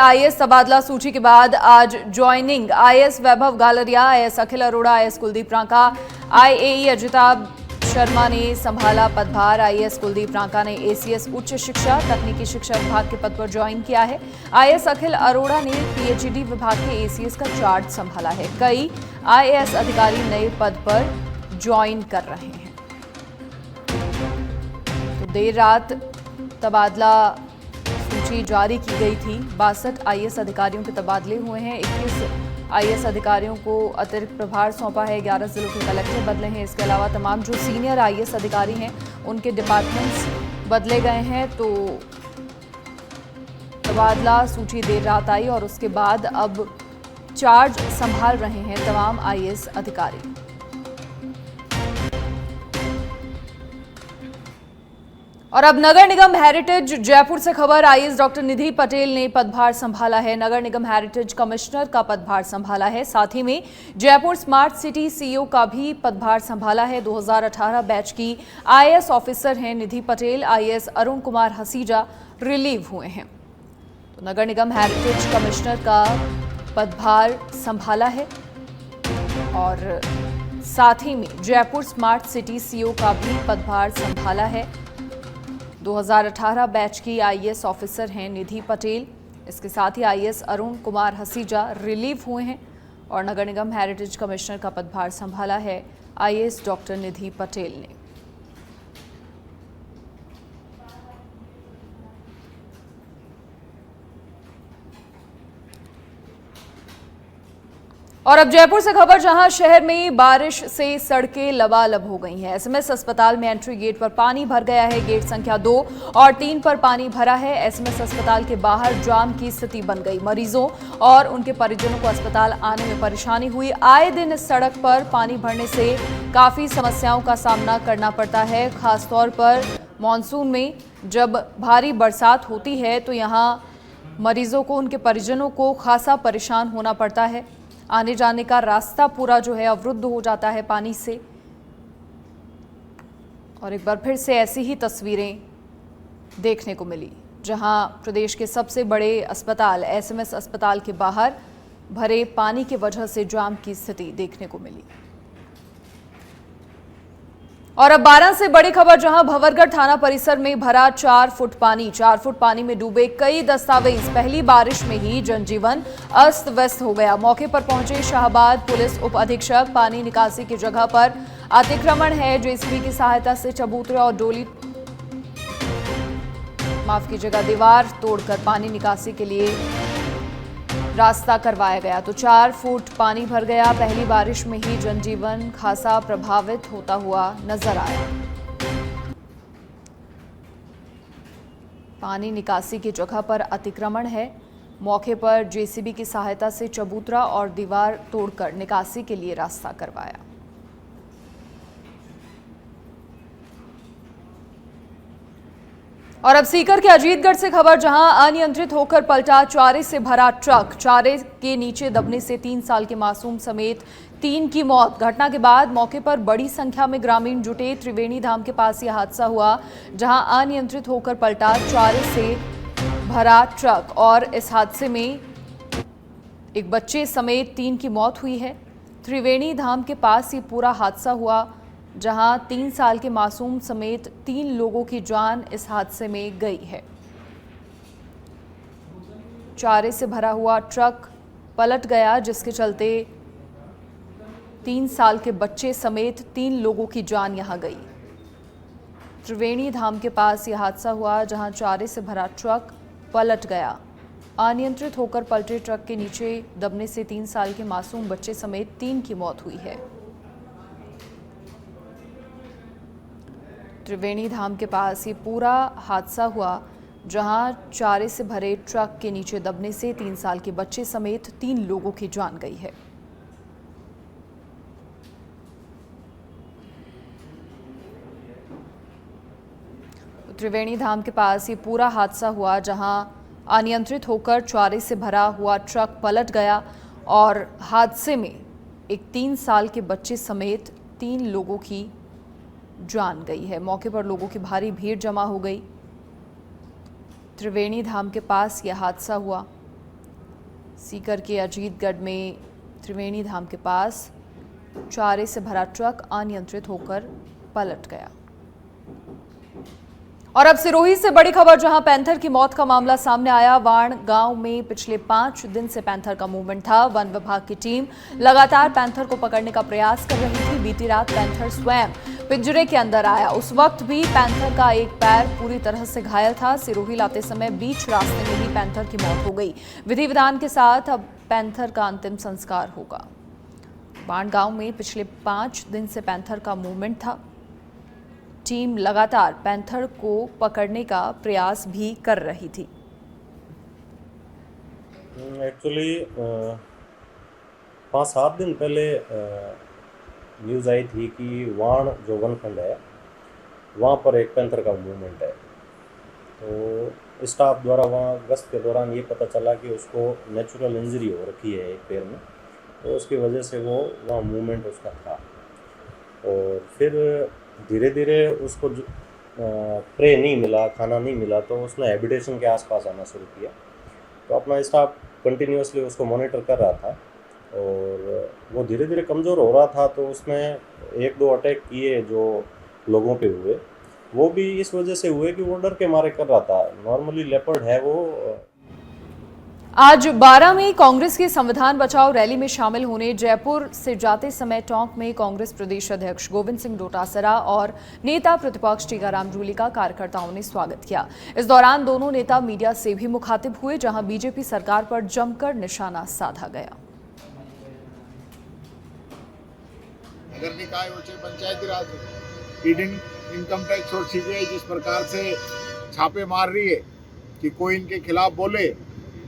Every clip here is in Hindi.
आईएएस तबादला सूची के बाद आज joining IAS Vaibhav Galaria, IAS Akhil Arora, IAS Kuldeep Ranka, आईएई Ajitabh Sharma ने संभाला पदभार। आईएएस कुलदीप रांका ने एसीएस उच्च शिक्षा तकनीकी शिक्षा विभाग के पद पर ज्वाइन किया है। आईएएस अखिल अरोड़ा ने पीएचडी विभाग के एसीएस का चार्ज संभाला है। कई आईएएस अधिकारी नए पद पर ज्वाइन कर रहे हैं। तो देर रात तबादला सूची जारी की गई थी। 62 आईएएस अधिकारियों के तबादले हुए हैं। 21 आईएएस अधिकारियों को अतिरिक्त प्रभार सौंपा है। 11 जिलों के कलेक्टर बदले हैं। इसके अलावा तमाम जो सीनियर आईएएस अधिकारी हैं उनके डिपार्टमेंट्स बदले गए हैं। तो तबादला सूची देर रात आई और उसके बाद अब चार्ज संभाल रहे हैं तमाम आईएएस अधिकारी। और अब नगर निगम हेरिटेज जयपुर से खबर। आईएएस डॉक्टर निधि पटेल ने पदभार संभाला है। नगर निगम हेरिटेज कमिश्नर का पदभार संभाला है। साथ ही में जयपुर स्मार्ट सिटी सीईओ का भी पदभार संभाला है। 2018 बैच की आईएएस ऑफिसर हैं निधि पटेल। आईएएस अरुण कुमार हसीजा रिलीव हुए हैं। तो नगर निगम हेरिटेज कमिश्नर का पदभार संभाला है और साथ ही में जयपुर स्मार्ट सिटी सीईओ का भी पदभार संभाला है। 2018 बैच की आईएएस ऑफिसर हैं निधि पटेल। इसके साथ ही आईएएस अरुण कुमार हसीजा रिलीव हुए हैं और नगर निगम हेरिटेज कमिश्नर का पदभार संभाला है आईएएस डॉक्टर निधि पटेल ने। और अब जयपुर से खबर, जहां शहर में बारिश से सड़कें लबालब हो गई हैं। एसएमएस अस्पताल में एंट्री गेट पर पानी भर गया है। गेट संख्या 2 और 3 पर पानी भरा है। एसएमएस अस्पताल के बाहर जाम की स्थिति बन गई। मरीजों और उनके परिजनों को अस्पताल आने में परेशानी हुई। आए दिन इस सड़क पर पानी भरने से काफी समस्याओं का सामना करना पड़ता है। खासतौर पर मानसून में जब भारी बरसात होती है तो यहाँ मरीजों को, उनके परिजनों को खासा परेशान होना पड़ता है। आने जाने का रास्ता पूरा जो है अवरुद्ध हो जाता है पानी से। और एक बार फिर से ऐसी ही तस्वीरें देखने को मिली, जहां प्रदेश के सबसे बड़े अस्पताल एसएमएस अस्पताल के बाहर भरे पानी की वजह से जाम की स्थिति देखने को मिली। और अब 12 से बड़ी खबर, जहां भंवरगढ़ थाना परिसर में भरा 4 फुट पानी। 4 फुट पानी में डूबे कई दस्तावेज। पहली बारिश में ही जनजीवन अस्त व्यस्त हो गया। मौके पर पहुंचे शाहबाद पुलिस उप अधीक्षक। पानी निकासी की जगह पर अतिक्रमण है। जेसीबी की सहायता से चबूतरा और दीवार तोड़कर पानी निकासी के लिए रास्ता करवाया गया। तो 4 फुट पानी भर गया। पहली बारिश में ही जनजीवन खासा प्रभावित होता हुआ नजर आया। पानी निकासी की जगह पर अतिक्रमण है। मौके पर जेसीबी की सहायता से चबूतरा और दीवार तोड़कर निकासी के लिए रास्ता करवाया। और अब सीकर के अजीतगढ़ से खबर, जहां अनियंत्रित होकर पलटा चारे से भरा ट्रक। चारे के नीचे दबने से 3 साल के मासूम समेत 3 की मौत। घटना के बाद मौके पर बड़ी संख्या में ग्रामीण जुटे। त्रिवेणी धाम के पास यह हादसा हुआ, जहां अनियंत्रित होकर पलटा चारे से भरा ट्रक और इस हादसे में एक बच्चे समेत 3 की मौत हुई है। त्रिवेणी धाम के पास ये पूरा हादसा हुआ, जहां 3 साल के मासूम समेत 3 लोगों की जान इस हादसे में गई है। चारे से भरा हुआ ट्रक पलट गया, जिसके चलते 3 साल के बच्चे समेत 3 लोगों की जान यहां गई। त्रिवेणी धाम के पास यह हादसा हुआ, जहां चारे से भरा ट्रक पलट गया। अनियंत्रित होकर पलटे ट्रक के नीचे दबने से 3 साल के मासूम बच्चे समेत 3 की मौत हुई है। त्रिवेणी धाम के पास ये पूरा हादसा हुआ, जहां चारे से भरे ट्रक के नीचे दबने से 3 साल के बच्चे समेत 3 लोगों की जान गई है। त्रिवेणी धाम के पास ये पूरा हादसा हुआ, जहां अनियंत्रित होकर चारे से भरा हुआ ट्रक पलट गया और हादसे में एक 3 साल के बच्चे समेत 3 लोगों की जान गई है। मौके पर लोगों की भारी भीड़ जमा हो गई। त्रिवेणी धाम के पास यह हादसा हुआ, सीकर के अजीतगढ़ में त्रिवेणी धाम के पास चारे से भरा ट्रक अनियंत्रित होकर पलट गया। और अब सिरोही से बड़ी खबर, जहां पैंथर की मौत का मामला सामने आया। वाण गांव में पिछले 5 दिन से पैंथर का मूवमेंट था। वन विभाग की टीम लगातार पैंथर को पकड़ने का प्रयास कर रही थी। बीती रात पैंथर स्वयं पिंजरे के अंदर आया। उस वक्त भी पैंथर का एक पैर पूरी तरह से घायल था। सिरोही लाते समय बीच रास्ते में ही पैंथर की मौत हो गई। विधि विधान के साथ अब पैंथर का अंतिम संस्कार होगा। वाण गांव में पिछले 5 दिन से पैंथर का मूवमेंट था। टीम लगातार पैंथर को पकड़ने का प्रयास भी कर रही थी। एक्चुअली 5-7 दिन पहले न्यूज़ आई थी कि वाण जो वनखंड है वहाँ पर एक पैंथर का मूवमेंट है। तो स्टाफ द्वारा वहाँ गश्त के दौरान ये पता चला कि उसको नेचुरल इंजरी हो रखी है एक पैर में, तो उसकी वजह से वो वहाँ मूवमेंट उसका था। और फिर धीरे धीरे उसको प्रे नहीं मिला, खाना नहीं मिला, तो उसने हैबिटेशन के आसपास आना शुरू किया। तो अपना स्टाफ कंटिन्यूसली उसको मॉनिटर कर रहा था और वो धीरे धीरे कमज़ोर हो रहा था। तो उसने 1-2 अटैक किए जो लोगों पे हुए, वो भी इस वजह से हुए कि वो डर के मारे कर रहा था। नॉर्मली लेपर्ड है वो। आज 12 में कांग्रेस की संविधान बचाओ रैली में शामिल होने जयपुर से जाते समय टोंक में कांग्रेस प्रदेश अध्यक्ष गोविंद सिंह डोटासरा और नेता प्रतिपक्ष टीकाराम जूली का कार्यकर्ताओं ने स्वागत किया। इस दौरान दोनों नेता मीडिया से भी मुखातिब हुए, जहां बीजेपी सरकार पर जमकर निशाना साधा गया। नगर निकाय हो चाहे पंचायती राज हो, ईडी, इनकम टैक्स और सीबीआई जिस प्रकार से छापे मार रही है कि कोई इनके खिलाफ बोले,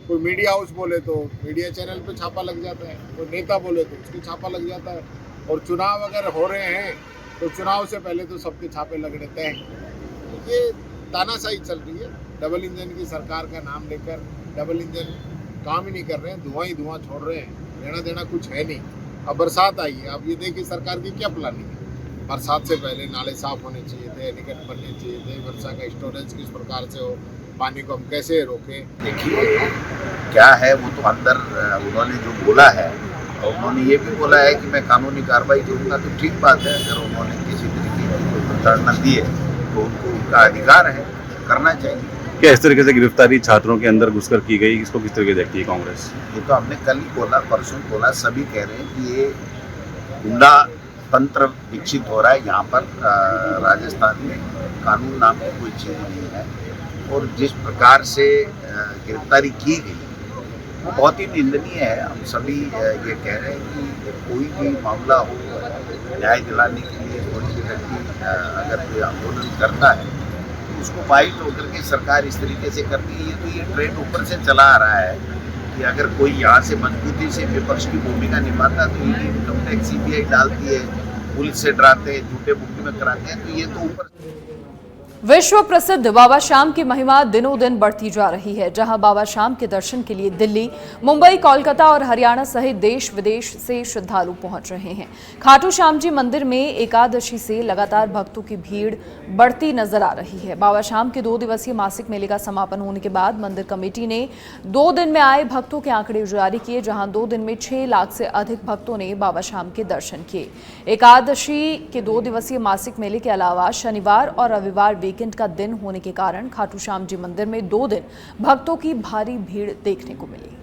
कोई मीडिया हाउस बोले तो मीडिया चैनल पे छापा लग जाता है, कोई नेता बोले तो उसके छापा लग जाता है। और चुनाव अगर हो रहे हैं तो चुनाव से पहले तो सबके छापे लगने तय हैं। ये तानाशाही चल रही है। डबल इंजन की सरकार का नाम लेकर डबल इंजन काम ही नहीं कर रहे हैं, धुआं ही धुआं छोड़ रहे हैं, लेना देना कुछ है नहीं। अब बरसात आई है, अब ये देखिए सरकार की क्या प्लानिंग है। बरसात से पहले नाले साफ होने चाहिए थे, निकट बनने चाहिए थे, वर्षा का स्टोरेज किस प्रकार से हो, पानी को हम कैसे रोकें। देखिए क्या है, वो तो अंदर उन्होंने जो बोला है, और उन्होंने ये भी बोला है कि मैं कानूनी कार्रवाई करूँगा, तो ठीक बात है। अगर उन्होंने किसी तरीके की कोई प्रताड़ना दी है तो उनको उनका अधिकार है, करना चाहिए। क्या इस तरीके से गिरफ्तारी छात्रों के अंदर घुसकर की गई, इसको किस तरीके देखती है कांग्रेस? ये तो हमने कल ही बोला, परसों बोला, सभी कह रहे हैं कि ये गुंडा तंत्र विकसित हो रहा है यहाँ पर। राजस्थान में कानून नाम की कोई चीज़ नहीं है, और जिस प्रकार से गिरफ्तारी की गई वो बहुत ही निंदनीय है। हम सभी ये कह रहे हैं कि कोई भी मामला हो, न्याय दिलाने के लिए कोई भी व्यक्ति अगर कोई आंदोलन करता है तो उसको फाइट होकर के सरकार इस तरीके से करती है। तो ये ट्रेंड ऊपर से चला आ रहा है कि अगर कोई यहाँ से मजबूती से विपक्ष की भूमिका निभाता तो ईडी, इनकम टैक्स, सीबीआई डालती है, पुलिस से डराते हैं, झूठे बुक में कराते हैं। तो ये तो ऊपर विश्व प्रसिद्ध बाबा श्याम की महिमा दिनों दिन बढ़ती जा रही है, जहां बाबा श्याम के दर्शन के लिए दिल्ली, मुंबई, कोलकाता और हरियाणा सहित देश विदेश से श्रद्धालु पहुंच रहे हैं। खाटू श्याम जी मंदिर में एकादशी से लगातार भक्तों की भीड़ बढ़ती नजर आ रही है। बाबा श्याम के 2 दिवसीय मासिक मेले का समापन होने के बाद मंदिर कमेटी ने 2 दिन में आए भक्तों के आंकड़े जारी किए, जहां 2 दिन में 6 लाख से अधिक भक्तों ने बाबा श्याम के दर्शन किए। एकादशी के 2 दिवसीय मासिक मेले के अलावा शनिवार और रविवार वीकेंड का दिन होने के कारण खाटू श्याम जी मंदिर में 2 दिन भक्तों की भारी भीड़ देखने को मिली।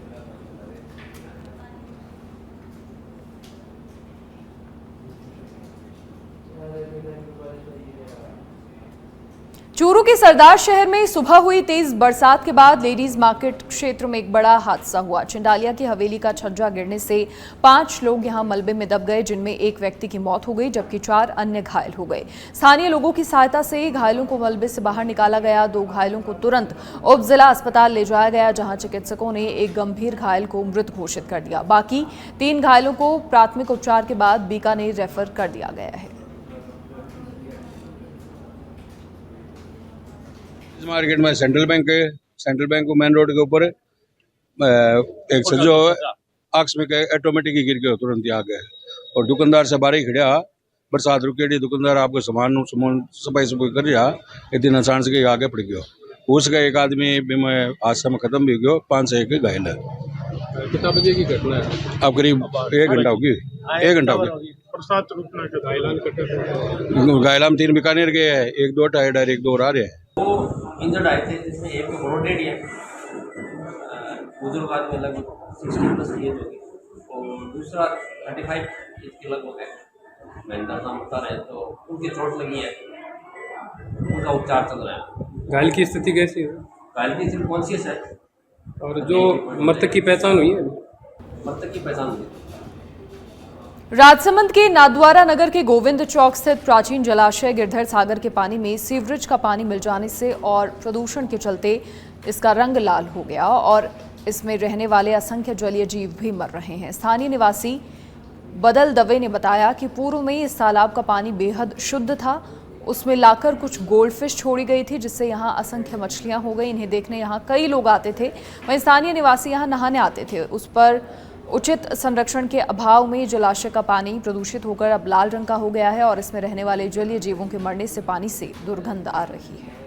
चूरू के सरदार शहर में सुबह हुई तेज बरसात के बाद लेडीज मार्केट क्षेत्र में एक बड़ा हादसा हुआ। चिंडालिया की हवेली का छज्जा गिरने से 5 लोग यहां मलबे में दब गए, जिनमें एक व्यक्ति की मौत हो गई जबकि 4 अन्य घायल हो गए। स्थानीय लोगों की सहायता से घायलों को मलबे से बाहर निकाला गया। 2 घायलों को तुरंत उप जिला अस्पताल ले जाया गया, जहां चिकित्सकों ने एक गंभीर घायल को मृत घोषित कर दिया। बाकी 3 घायलों को प्राथमिक उपचार के बाद बीकानेर रेफर कर दिया गया है। मार्केट में सेंट्रल बैंक है, सेंट्रल बैंक को मेन रोड के ऊपर एक सजो आकस्मिक ऑटोमेटिक ही गिर गया, तुरंत ही आ गए। और दुकानदार से बारी खड़िया, बरसात रुकेड़ी, दुकानदार आपको सामान सफाई कर रहा, इतनी नुकसान से आगे पड़ गयो। उसका एक आदमी हादसा में खत्म भी गयो, 5 से 1 घायल है। कितना बजे की घटना है? अब करीब 1 घंटा होगी, 1 घंटा हो गया। बरसात रुकना के घायलान कटे गायलाम 3 बीकानेर गए हैं, 1-2 टायर्ड, 1-2 और आ रहे हैं। वो इंजर्ड आए थे, जिसमें एक तो बहुत डेड है, बुजुर्ग आदमी लगभग 60+ एज होगी, और दूसरा 35 एज के लगभग है। महेंद्र नाम बता रहे हैं, तो उनकी चोट लगी है, उनका उपचार चल रहा है। घायल की स्थिति कैसी है? घायल की स्थिति कॉन्शियस है, और जो मृतक की पहचान हुई है? मृतक की पहचान हुई। राजसमंद के नाथद्वारा नगर के गोविंद चौक स्थित प्राचीन जलाशय गिरधर सागर के पानी में सीवरेज का पानी मिल जाने से और प्रदूषण के चलते इसका रंग लाल हो गया और इसमें रहने वाले असंख्य जलीय जीव भी मर रहे हैं। स्थानीय निवासी बदल दवे ने बताया कि पूर्व में इस तालाब का पानी बेहद शुद्ध था, उसमें लाकर कुछ गोल्डफिश छोड़ी गई थी, जिससे यहाँ असंख्य मछलियां हो गई। इन्हें देखने यहाँ कई लोग आते थे। वहीं स्थानीय निवासी यहाँ नहाने आते थे। उस पर उचित संरक्षण के अभाव में जलाशय का पानी प्रदूषित होकर अब लाल रंग का हो गया है और इसमें रहने वाले जलीय जीवों के मरने से पानी से दुर्गंध आ रही है।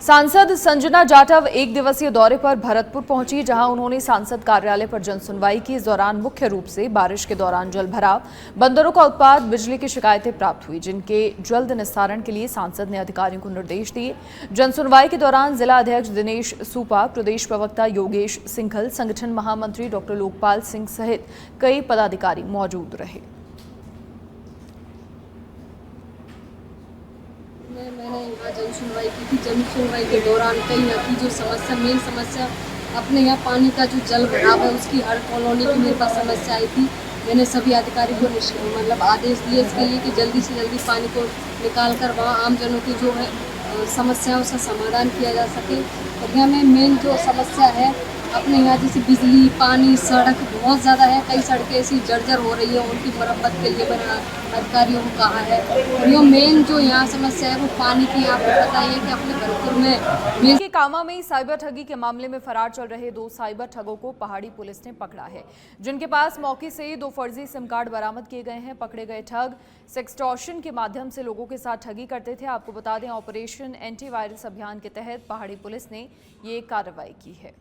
सांसद संजना जाटव एक दिवसीय दौरे पर भरतपुर पहुंची, जहां उन्होंने सांसद कार्यालय पर जनसुनवाई की। इस दौरान मुख्य रूप से बारिश के दौरान जलभराव, बंदरों का उत्पात, बिजली की शिकायतें प्राप्त हुई, जिनके जल्द निस्तारण के लिए सांसद ने अधिकारियों को निर्देश दिए। जनसुनवाई के दौरान जिला अध्यक्ष दिनेश सूपा, प्रदेश प्रवक्ता योगेश सिंघल, संगठन महामंत्री डॉक्टर लोकपाल सिंह सहित कई पदाधिकारी मौजूद रहे। मैंने यहाँ जन सुनवाई की थी। जन सुनवाई के दौरान कई यहाँ की जो समस्या, मेन समस्या अपने यहाँ पानी का जो जल भराव है, उसकी हर कॉलोनी की मेरे पास समस्या आई थी। मैंने सभी अधिकारी को मतलब आदेश दिए इसके लिए कि जल्दी से जल्दी पानी को निकाल कर वहाँ आमजनों की जो है समस्या उसका समाधान किया जा सके। और यहाँ में मेन जो समस्या है अपने यहाँ जैसे बिजली, पानी, सड़क बहुत ज़्यादा है। कई सड़कें ऐसी जर्जर हो रही है, उनकी मरम्मत के लिए मैंने अधिकारियों को कहा है। और ये मेन जो यहाँ समस्या है वो पानी की। आपको पता ही है कि अपने भरतपुर में के कामा में साइबर ठगी के मामले में फरार चल रहे 2 साइबर ठगों को पहाड़ी पुलिस ने पकड़ा है, जिनके पास मौके से 2 फर्जी सिम कार्ड बरामद किए गए हैं। पकड़े गए ठग सेक्सटॉर्शन के माध्यम से लोगों के साथ ठगी करते थे। आपको बता दें, ऑपरेशन एंटी वायरस अभियान के तहत पहाड़ी पुलिस ने ये कार्रवाई की है।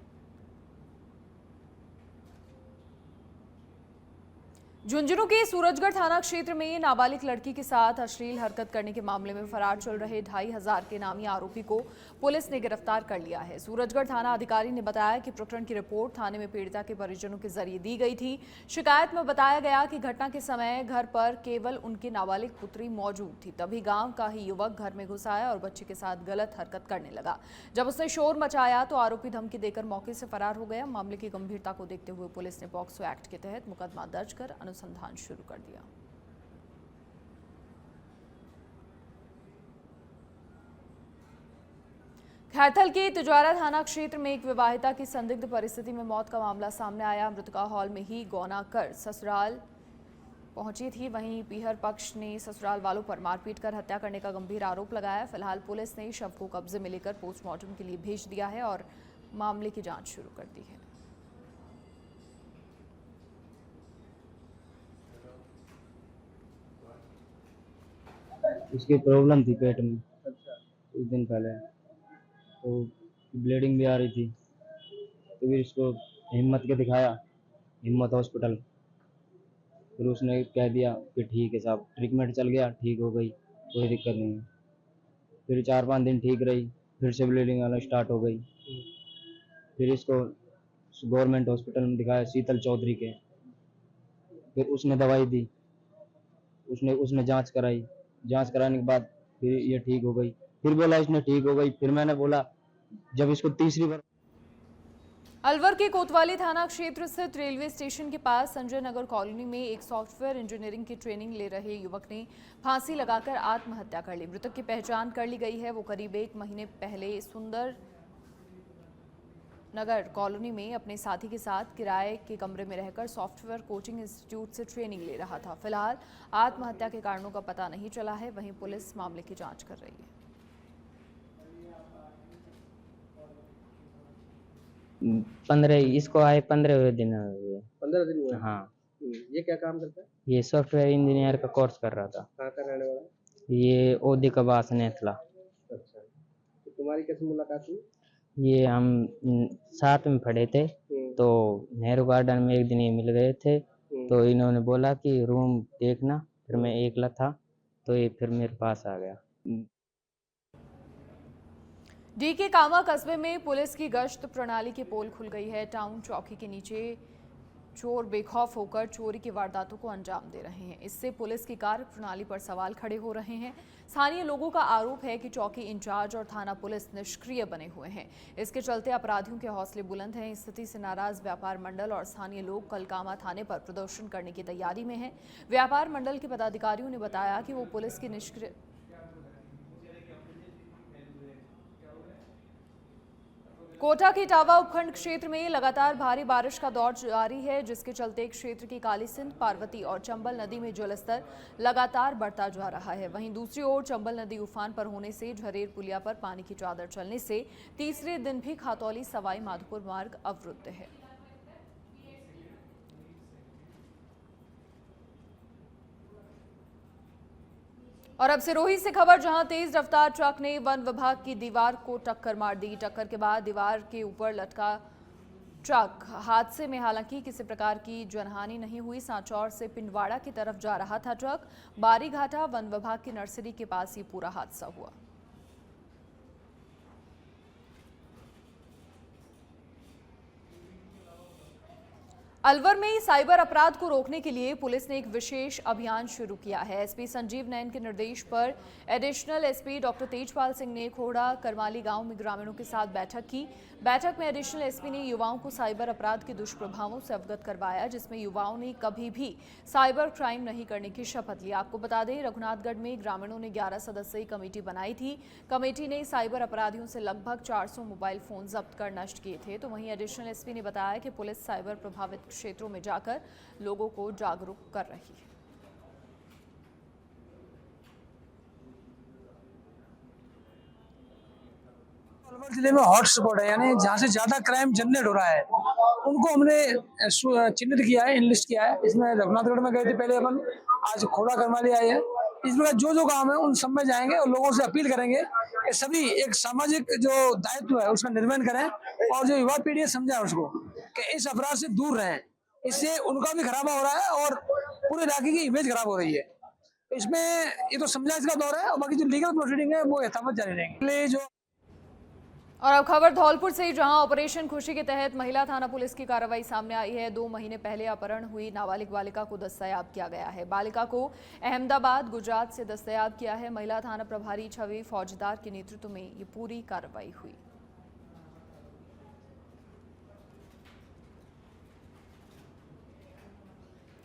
झुंझुनू के सूरजगढ़ थाना क्षेत्र में नाबालिग लड़की के साथ अश्लील हरकत करने के मामले में फरार चल रहे 2500 के नामी आरोपी को पुलिस ने गिरफ्तार कर लिया है। सूरजगढ़ थाना अधिकारी ने बताया कि प्रकरण की रिपोर्ट थाने में पीड़िता के परिजनों के जरिए दी गई थी। शिकायत में बताया गया कि घटना के समय घर पर केवल उनकी नाबालिग पुत्री मौजूद थी। तभी गांव का ही युवक घर में घुस आया और बच्ची के साथ गलत हरकत करने लगा। जब उसने शोर मचाया तो आरोपी धमकी देकर मौके से फरार हो गया। मामले की गंभीरता को देखते हुए पुलिस ने पॉक्सो एक्ट के तहत मुकदमा दर्ज कर अनुसंधान शुरू कर दिया। खैथल के तिजवारा थाना क्षेत्र में एक विवाहिता की संदिग्ध परिस्थिति में मौत का मामला सामने आया। मृतका हॉल में ही गौना कर ससुराल पहुंची थी। वहीं पीहर पक्ष ने ससुराल वालों पर मारपीट कर हत्या करने का गंभीर आरोप लगाया। फिलहाल पुलिस ने शव को कब्जे में लेकर पोस्टमार्टम के लिए भेज दिया है और मामले की जांच शुरू कर दी है। उसकी प्रॉब्लम थी पेट में कुछ दिन पहले, तो ब्लीडिंग भी आ रही थी। तो फिर इसको हिम्मत के दिखाया, हिम्मत हॉस्पिटल। फिर उसने कह दिया कि ठीक है साहब, ट्रीटमेंट चल गया, ठीक हो गई, कोई दिक्कत नहीं है। फिर 4-5 दिन ठीक रही, फिर से ब्लीडिंग आना स्टार्ट हो गई। फिर इसको गवर्नमेंट हॉस्पिटल में दिखाया, शीतल चौधरी के। फिर उसने दवाई दी, उसने जांच कराई। जांच कराने के बाद फिर ये ठीक हो गई। फिर बोला इसने ठीक हो गई। फिर मैंने बोला, जब इसको तीसरी बार। अलवर के कोतवाली थाना क्षेत्र स्थित रेलवे स्टेशन के पास संजय नगर कॉलोनी में एक सॉफ्टवेयर इंजीनियरिंग की ट्रेनिंग ले रहे युवक ने फांसी लगाकर आत्महत्या कर ली। मृतक की पहचान कर ली गई है। वो करीब 1 महीने पहले सुंदर नगर कॉलोनी में अपने साथी के साथ किराए के कमरे में रहकर सॉफ्टवेयर कोचिंग इंस्टीट्यूट से ट्रेनिंग ले रहा था। फिलहाल आत्महत्या के कारणों का पता नहीं चला है। वहीं पुलिस मामले की जांच कर रही है। 15 इसको आए 15 दिन हुए। 15 दिन हुए? हाँ। ये क्या काम करता है? ये सॉफ्टवेयर इंजीनियर का कोर्स कर रहा था। कहाँ का रहने वाला? ये ओदी कबास नेथला। अच्छा, तो तुम्हारी तुम्हारी कैसे मुलाकात हुई? ये हम साथ में पढ़े थे, तो नेहरू गार्डन में एक दिन ये मिल गए थे, तो इन्होंने बोला कि रूम देखना, फिर मैं एकला था तो ये फिर मेरे पास आ गया। डी के कामा कस्बे में पुलिस की गश्त प्रणाली की पोल खुल गई है। टाउन चौकी के नीचे चोर बेखौफ होकर चोरी की वारदातों को अंजाम दे रहे हैं। इससे पुलिस की कार्य प्रणाली पर सवाल खड़े हो रहे हैं। स्थानीय लोगों का आरोप है कि चौकी इंचार्ज और थाना पुलिस निष्क्रिय बने हुए हैं। इसके चलते अपराधियों के हौसले बुलंद हैं। इस स्थिति से नाराज व्यापार मंडल और स्थानीय लोग कल कामा थाने पर प्रदर्शन करने की तैयारी में हैं। व्यापार मंडल के पदाधिकारियों ने बताया कि वो पुलिस की निष्क्रिय कोटा के इटावा उपखंड क्षेत्र में लगातार भारी बारिश का दौर जारी है, जिसके चलते क्षेत्र की काली सिंध, पार्वती और चंबल नदी में जलस्तर लगातार बढ़ता जा रहा है। वहीं दूसरी ओर चंबल नदी उफान पर होने से झरेर पुलिया पर पानी की चादर चलने से तीसरे दिन भी खातौली सवाई माधोपुर मार्ग अवरुद्ध है। और अब सिरोही से खबर, जहां तेज रफ्तार ट्रक ने वन विभाग की दीवार को टक्कर मार दी। टक्कर के बाद दीवार के ऊपर लटका ट्रक हादसे में हालांकि किसी प्रकार की जनहानि नहीं हुई। सांचौर से पिंडवाड़ा की तरफ जा रहा था ट्रक। बारीघाटा वन विभाग की नर्सरी के पास ही पूरा हादसा हुआ। अलवर में साइबर अपराध को रोकने के लिए पुलिस ने एक विशेष अभियान शुरू किया है। एसपी संजीव नैन के निर्देश पर additional SP doctor Tejpal Singh ने खोड़ा करमाली गांव में ग्रामीणों के साथ बैठक की। बैठक में एडिशनल एसपी ने युवाओं को साइबर अपराध के दुष्प्रभावों से अवगत करवाया, जिसमें युवाओं ने कभी भी साइबर क्राइम नहीं करने की शपथ ली। आपको बता दें, रघुनाथगढ़ में ग्रामीणों ने 11 सदस्यीय कमेटी बनाई थी। कमेटी ने साइबर अपराधियों से लगभग 400 मोबाइल फोन जब्त कर नष्ट किए थे। तो वहीं एडिशनल एसपी ने बताया कि पुलिस साइबर प्रभावित क्षेत्रों में जाकर लोगों को जागरूक कर रही है। अलवर जिले में हॉट स्पॉट है, यानी जहाँ से ज्यादा क्राइम जनरेट हो रहा है, उनको हमने चिन्हित किया है, इनलिस्ट किया है। इसमें रघुनाथगढ़ में गए थे पहले अपन, आज खोड़ा करमाली आए हैं। इसमें जो काम है उन सब में जाएंगे और लोगों से अपील करेंगे कि सभी एक सामाजिक जो दायित्व है उसका निर्वहन करें और जो युवा पीढ़ी है समझाए उसको कि इस अपराध से दूर रहें। इससे उनका भी खराबा हो रहा है और पूरे इलाके की इमेज खराब हो रही है। इसमें ये तो समझाइश का दौर है और बाकी जो लीगल प्रोसीडिंग है वो यथावत जारी रहेंगे। जो और अब खबर धौलपुर से, जहां ऑपरेशन खुशी के तहत महिला थाना पुलिस की कार्रवाई सामने आई है। 2 महीने पहले अपहरण हुई नाबालिग बालिका को दस्तयाब किया गया है। बालिका को अहमदाबाद, गुजरात से दस्तयाब किया है। महिला थाना प्रभारी छवि फौजदार के नेतृत्व में ये पूरी कार्रवाई हुई।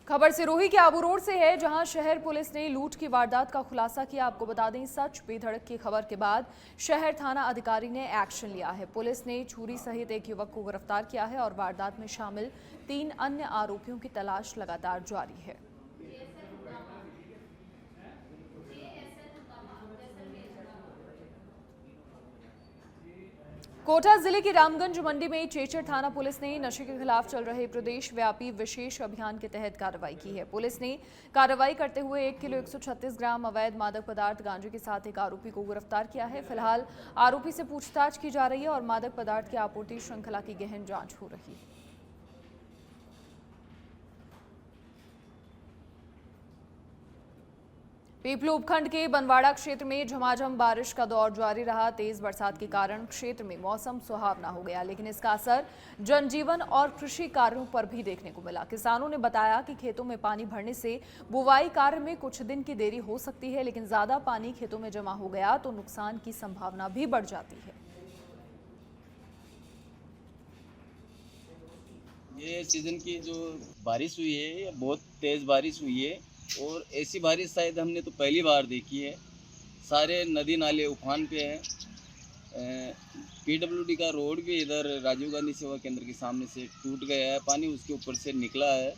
खबर सिरोही के आबू रोड से है, जहां शहर पुलिस ने लूट की वारदात का खुलासा किया। आपको बता दें, सच बेधड़क की खबर के बाद शहर थाना अधिकारी ने एक्शन लिया है। पुलिस ने छुरी सहित एक युवक को गिरफ्तार किया है और वारदात में शामिल 3 अन्य आरोपियों की तलाश लगातार जारी है। कोटा जिले की रामगंज मंडी में चेचर थाना पुलिस ने नशे के खिलाफ चल रहे प्रदेश व्यापी विशेष अभियान के तहत कार्रवाई की है। पुलिस ने कार्रवाई करते हुए 1 किलो 136 ग्राम अवैध मादक पदार्थ गांजे के साथ एक आरोपी को गिरफ्तार किया है। फिलहाल आरोपी से पूछताछ की जा रही है और मादक पदार्थ की आपूर्ति श्रृंखला की गहन जांच हो रही है। पीपलू उपखंड के बनवाड़ा क्षेत्र में झमाझम बारिश का दौर जारी रहा। तेज बरसात के कारण क्षेत्र में मौसम सुहावना हो गया, लेकिन इसका असर जनजीवन और कृषि कार्यों पर भी देखने को मिला। किसानों ने बताया कि खेतों में पानी भरने से बुवाई कार्य में कुछ दिन की देरी हो सकती है, लेकिन ज्यादा पानी खेतों में जमा हो गया तो नुकसान की संभावना भी बढ़ जाती है। ये सीजन की जो बारिश हुई है, ये बहुत तेज बारिश हुई है और ऐसी बारिश शायद हमने तो पहली बार देखी है। सारे नदी नाले उफान पे हैं। पीडब्ल्यूडी का रोड भी इधर राजीव गांधी सेवा केंद्र के सामने से टूट गया है, पानी उसके ऊपर से निकला है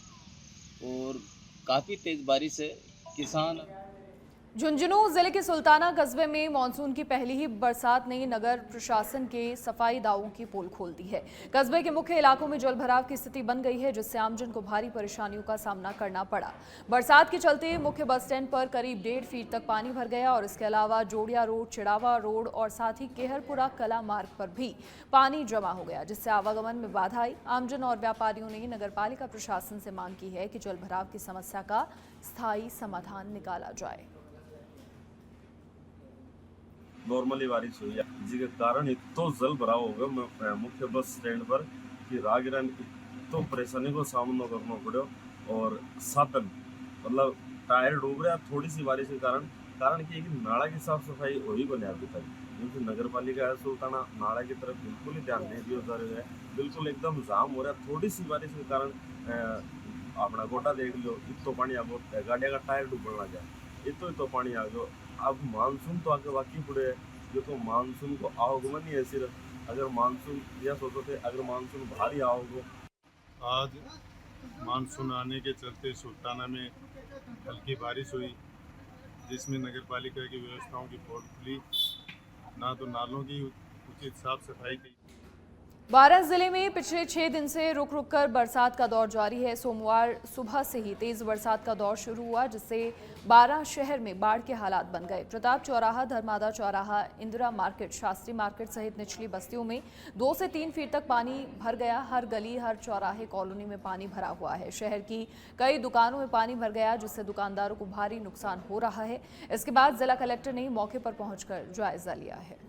और काफ़ी तेज़ बारिश है। किसान झुंझुनू जिले के सुल्ताना कस्बे में मानसून की पहली ही बरसात ने नगर प्रशासन के सफाई दावों की पोल खोल दी है। कस्बे के मुख्य इलाकों में जलभराव की स्थिति बन गई है, जिससे आमजन को भारी परेशानियों का सामना करना पड़ा। बरसात के चलते मुख्य बस स्टैंड पर करीब 1.5 फीट तक पानी भर गया और इसके अलावा जोड़िया रोड, चिड़ावा रोड और साथ ही केहरपुरा कला मार्ग पर भी पानी जमा हो गया, जिससे आवागमन में बाधा आई। आमजन और व्यापारियों ने नगर पालिका प्रशासन से मांग की है कि जलभराव की समस्या का स्थायी समाधान निकाला जाए। नॉर्मली बारिश हुई है, जिसके कारण इतो जल भराव हो गया मुख्य बस स्टैंड पर कि राहगीर इतो परेशानी को सामना करना पड़ो और साधन मतलब टायर डूब रहा थोड़ी सी बारिश के कारण कि नाला की साफ सफाई हो ही को नहीं अभी तक, क्योंकि नगर पालिका है सुल्ताना नाला की तरफ बिल्कुल ही ध्यान नहीं दिया जा रहा है। बिल्कुल एकदम जाम हो रहा है, थोड़ी सी बारिश के कारण अपना गोटा देख लो, इतो पानी आ गया, गाड़िया का टायर डूबने लग गया, इतो पानी आ गया। अब मानसून तो आगे बाकी पड़े है, जो तो मानसून को आवागमन ही है सिर्फ। अगर मानसून यह सोचो थे अगर मानसून भारी आओगे। आज मानसून आने के चलते सुल्ताना में हल्की बारिश हुई, जिसमें नगर पालिका की व्यवस्थाओं की पोल खुली, ना तो नालों की उचित साफ सफाई की। बारां जिले में पिछले 6 दिन से रुक रुक कर बरसात का दौर जारी है। सोमवार सुबह से ही तेज बरसात का दौर शुरू हुआ, जिससे बारां शहर में बाढ़ के हालात बन गए। प्रताप चौराहा, धर्मादा चौराहा, इंदिरा मार्केट, शास्त्री मार्केट सहित निचली बस्तियों में 2 से 3 फीट तक पानी भर गया। हर गली, हर चौराहे, कॉलोनी में पानी भरा हुआ है। शहर की कई दुकानों में पानी भर गया, जिससे दुकानदारों को भारी नुकसान हो रहा है। इसके बाद जिला कलेक्टर ने मौके पर पहुंचकर जायजा लिया है।